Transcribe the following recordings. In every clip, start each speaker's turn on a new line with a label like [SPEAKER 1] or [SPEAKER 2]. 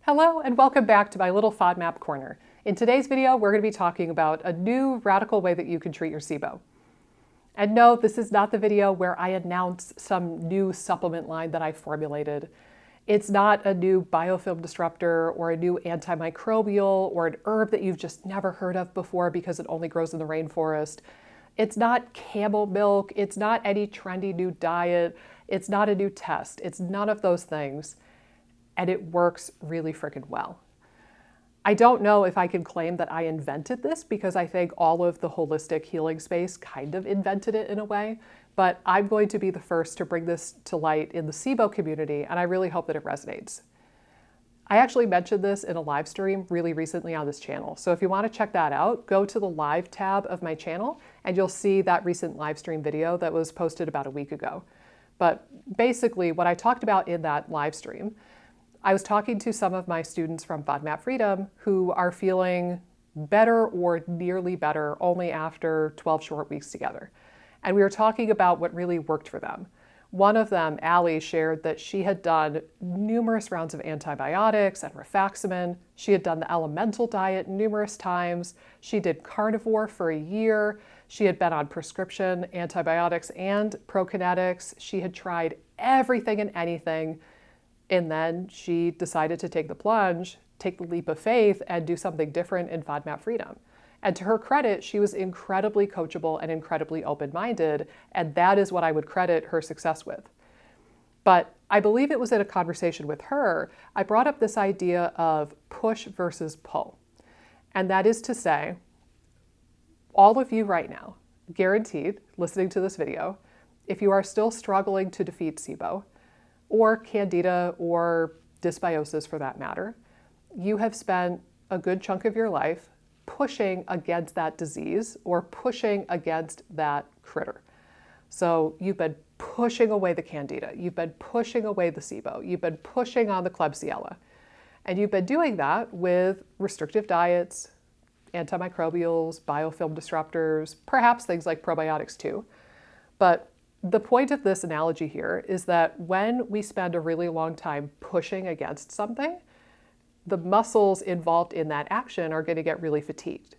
[SPEAKER 1] Hello and welcome back to my little FODMAP corner. In today's video, we're going to be talking about a new radical way that you can treat your SIBO. And no, this is not the video where I announce some new supplement line that I formulated. It's not a new biofilm disruptor or a new antimicrobial or an herb that you've just never heard of before because it only grows in the rainforest. It's not camel milk. It's not any trendy new diet. It's not a new test. It's none of those things. And it works really freaking well. I don't know if I can claim that I invented this because I think all of the holistic healing space kind of invented it in a way, but I'm going to be the first to bring this to light in the SIBO community, and I really hope that it resonates. I actually mentioned this in a live stream really recently on this channel, so if you want to check that out, go to the live tab of my channel and you'll see that recent live stream video that was posted about a week ago. But basically what I talked about in that live stream, I was talking to some of my students from FODMAP Freedom who are feeling better or nearly better only after 12 short weeks together. And we were talking about what really worked for them. One of them, Allie, shared that she had done numerous rounds of antibiotics and Rifaximin. She had done the elemental diet numerous times. She did carnivore for a year. She had been on prescription antibiotics and prokinetics. She had tried everything and anything. And then she decided to take the plunge, take the leap of faith, and do something different in FODMAP Freedom. And to her credit, she was incredibly coachable and incredibly open-minded, and that is what I would credit her success with. But I believe it was in a conversation with her, I brought up this idea of push versus pull. And that is to say, all of you right now, guaranteed, listening to this video, if you are still struggling to defeat SIBO, or Candida, or dysbiosis for that matter, you have spent a good chunk of your life pushing against that disease or pushing against that critter. So you've been pushing away the Candida, you've been pushing away the SIBO, you've been pushing on the Klebsiella. And you've been doing that with restrictive diets, antimicrobials, biofilm disruptors, perhaps things like probiotics too. But the point of this analogy here is that when we spend a really long time pushing against something, the muscles involved in that action are going to get really fatigued,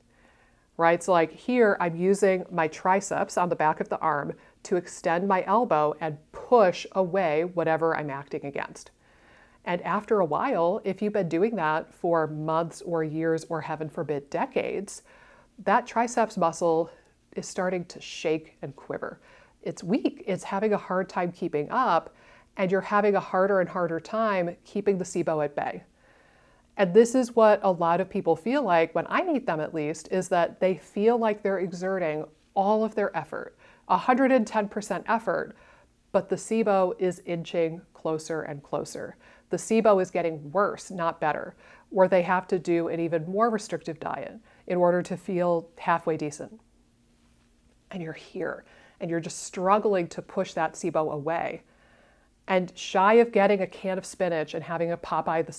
[SPEAKER 1] right? So like here, I'm using my triceps on the back of the arm to extend my elbow and push away whatever I'm acting against. And after a while, if you've been doing that for months or years or heaven forbid, decades, that triceps muscle is starting to shake and quiver. It's weak, it's having a hard time keeping up, and you're having a harder and harder time keeping the SIBO at bay. And this is what a lot of people feel like, when I meet them at least, is that they feel like they're exerting all of their effort, 110% effort, but the SIBO is inching closer and closer. The SIBO is getting worse, not better, or they have to do an even more restrictive diet in order to feel halfway decent. And you're here, and you're just struggling to push that SIBO away. And shy of getting a can of spinach and having a Popeye the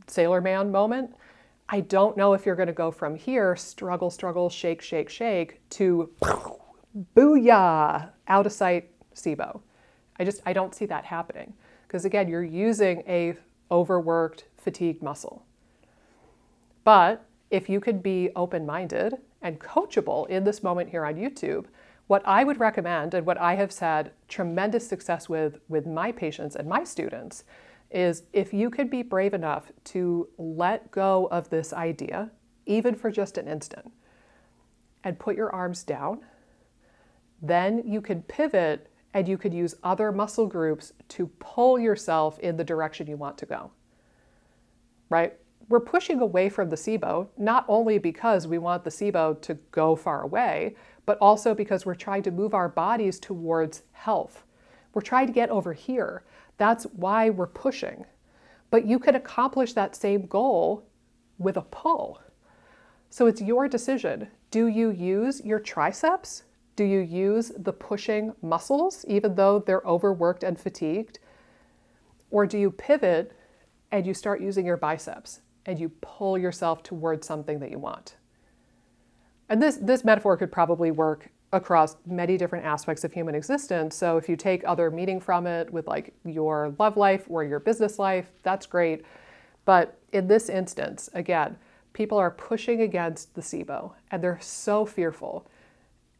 [SPEAKER 1] Sailor Man moment, I don't know if you're going to go from here, struggle, struggle, shake, shake, shake, to booyah, out of sight SIBO. I don't see that happening. Because again, you're using a overworked, fatigued muscle. But if you could be open-minded and coachable in this moment here on YouTube, what I would recommend, and what I have had tremendous success with my patients and my students, is if you could be brave enough to let go of this idea, even for just an instant, and put your arms down, then you can pivot and you could use other muscle groups to pull yourself in the direction you want to go, right? We're pushing away from the SIBO, not only because we want the SIBO to go far away, but also because we're trying to move our bodies towards health. We're trying to get over here. That's why we're pushing. But you can accomplish that same goal with a pull. So it's your decision. Do you use your triceps? Do you use the pushing muscles, even though they're overworked and fatigued? Or do you pivot and you start using your biceps and you pull yourself towards something that you want? And this metaphor could probably work across many different aspects of human existence. So if you take other meaning from it with like your love life or your business life, that's great. But in this instance, again, people are pushing against the SIBO and they're so fearful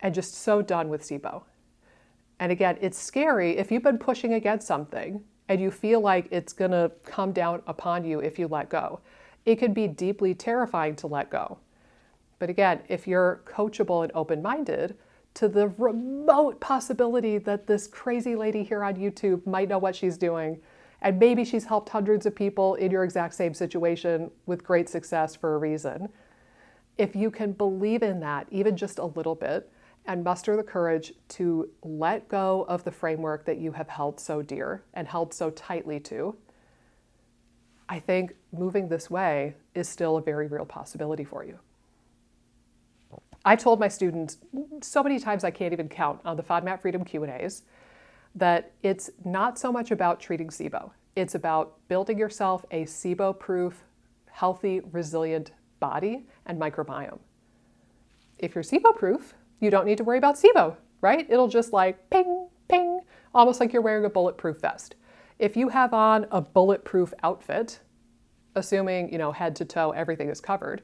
[SPEAKER 1] and just so done with SIBO. And again, it's scary if you've been pushing against something and you feel like it's going to come down upon you if you let go. It can be deeply terrifying to let go. But again, if you're coachable and open-minded to the remote possibility that this crazy lady here on YouTube might know what she's doing, and maybe she's helped hundreds of people in your exact same situation with great success for a reason, if you can believe in that, even just a little bit, and muster the courage to let go of the framework that you have held so dear and held so tightly to, I think moving this way is still a very real possibility for you. I've told my students so many times I can't even count on the FODMAP Freedom Q&As that it's not so much about treating SIBO. It's about building yourself a sibo-proof, healthy, resilient body and microbiome. If you're SIBO-proof, you don't need to worry about SIBO, right? It'll just like ping, ping, almost like you're wearing a bulletproof vest. If you have on a bulletproof outfit, assuming, head to toe, everything is covered,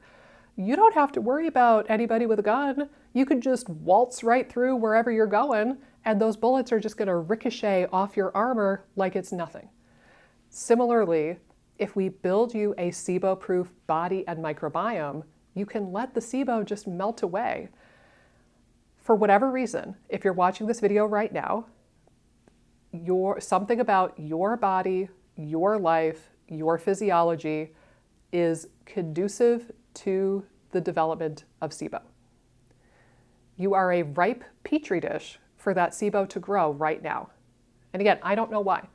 [SPEAKER 1] you don't have to worry about anybody with a gun. You can just waltz right through wherever you're going, and those bullets are just going to ricochet off your armor like it's nothing. Similarly, if we build you a SIBO-proof body and microbiome, you can let the SIBO just melt away. For whatever reason, if you're watching this video right now, something about your body, your life, your physiology is conducive to the development of SIBO. You are a ripe petri dish for that SIBO to grow right now. And again, I don't know why.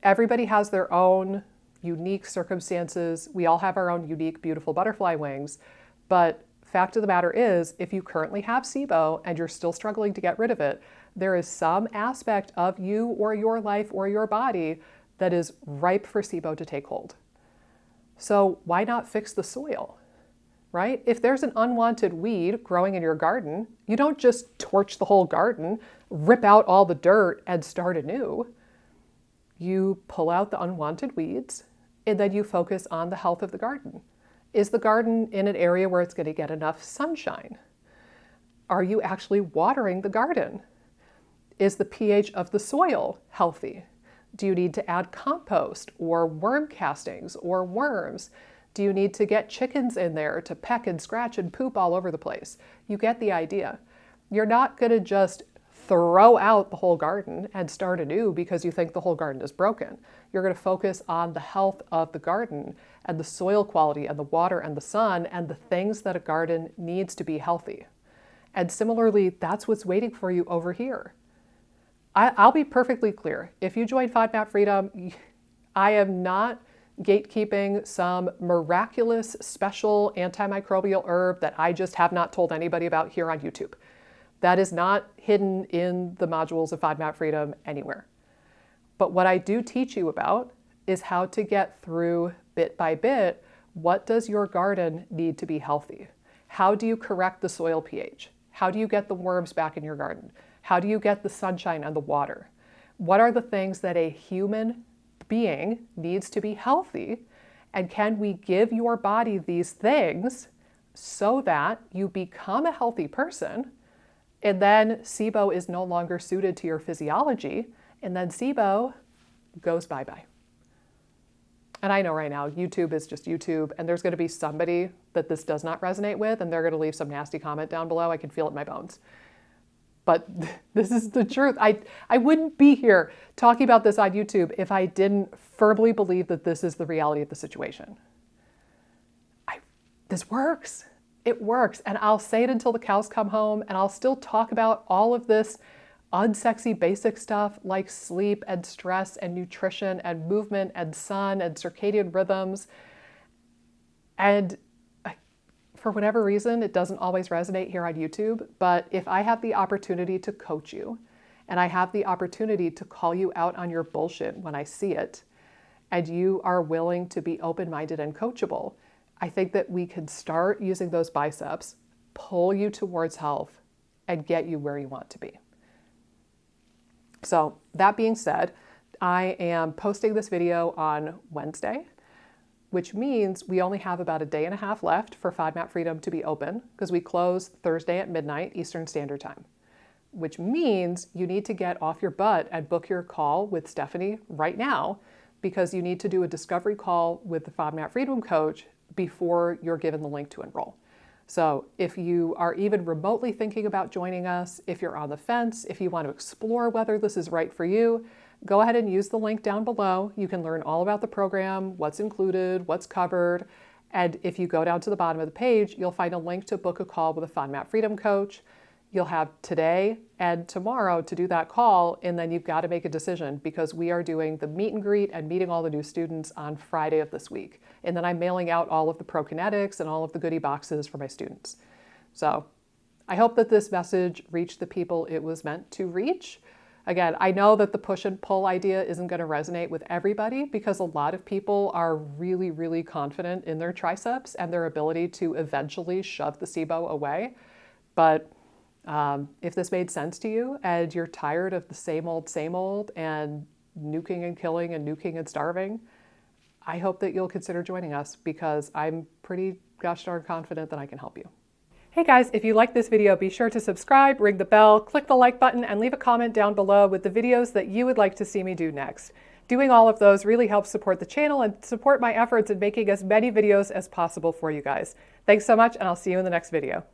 [SPEAKER 1] Everybody has their own unique circumstances. We all have our own unique, beautiful butterfly wings. But fact of the matter is, if you currently have SIBO and you're still struggling to get rid of it, there is some aspect of you or your life or your body that is ripe for SIBO to take hold. So why not fix the soil, right? If there's an unwanted weed growing in your garden, you don't just torch the whole garden, rip out all the dirt and start anew. You pull out the unwanted weeds and then you focus on the health of the garden. Is the garden in an area where it's going to get enough sunshine? Are you actually watering the garden? Is the pH of the soil healthy? Do you need to add compost or worm castings or worms? Do you need to get chickens in there to peck and scratch and poop all over the place? You get the idea. You're not going to just throw out the whole garden and start anew because you think the whole garden is broken. You're going to focus on the health of the garden and the soil quality and the water and the sun and the things that a garden needs to be healthy. And similarly, that's what's waiting for you over here. I'll be perfectly clear. If you join FODMAP Freedom, I am not gatekeeping some miraculous special antimicrobial herb that I just have not told anybody about here on YouTube. That is not hidden in the modules of FODMAP Freedom anywhere. But what I do teach you about is how to get through bit by bit, what does your garden need to be healthy? How do you correct the soil pH? How do you get the worms back in your garden? How do you get the sunshine and the water? What are the things that a human being needs to be healthy? And can we give your body these things so that you become a healthy person? And then SIBO is no longer suited to your physiology. And then SIBO goes bye-bye. And I know right now, YouTube is just YouTube, and there's going to be somebody that this does not resonate with, and they're going to leave some nasty comment down below. I can feel it in my bones. But this is the truth. I wouldn't be here talking about this on YouTube if I didn't firmly believe that this is the reality of the situation. This works. It works. And I'll say it until the cows come home, and I'll still talk about all of this unsexy basic stuff like sleep and stress and nutrition and movement and sun and circadian rhythms. And for whatever reason, it doesn't always resonate here on YouTube, but if I have the opportunity to coach you and I have the opportunity to call you out on your bullshit when I see it, and you are willing to be open-minded and coachable, I think that we can start using those biceps, pull you towards health, and get you where you want to be. So that being said, I am posting this video on Wednesday. which means we only have about a day and a half left for FODMAP Freedom to be open because we close Thursday at midnight Eastern Standard Time, which means you need to get off your butt and book your call with Stephanie right now because you need to do a discovery call with the FODMAP Freedom coach before you're given the link to enroll. So if you are even remotely thinking about joining us, if you're on the fence, if you want to explore whether this is right for you, go ahead and use the link down below. You can learn all about the program, what's included, what's covered. And if you go down to the bottom of the page, you'll find a link to book a call with a FODMAP Freedom coach. You'll have today and tomorrow to do that call, and then you've got to make a decision because we are doing the meet and greet and meeting all the new students on Friday of this week. And then I'm mailing out all of the ProKinetics and all of the goodie boxes for my students. So I hope that this message reached the people it was meant to reach. Again, I know that the push and pull idea isn't going to resonate with everybody because a lot of people are really, really confident in their triceps and their ability to eventually shove the SIBO away. But if this made sense to you and you're tired of the same old and nuking and killing and nuking and starving, I hope that you'll consider joining us because I'm pretty gosh darn confident that I can help you. Hey guys, if you like this video, be sure to subscribe, ring the bell, click the like button, and leave a comment down below with the videos that you would like to see me do next. Doing all of those really helps support the channel and support my efforts in making as many videos as possible for you guys. Thanks so much, and I'll see you in the next video.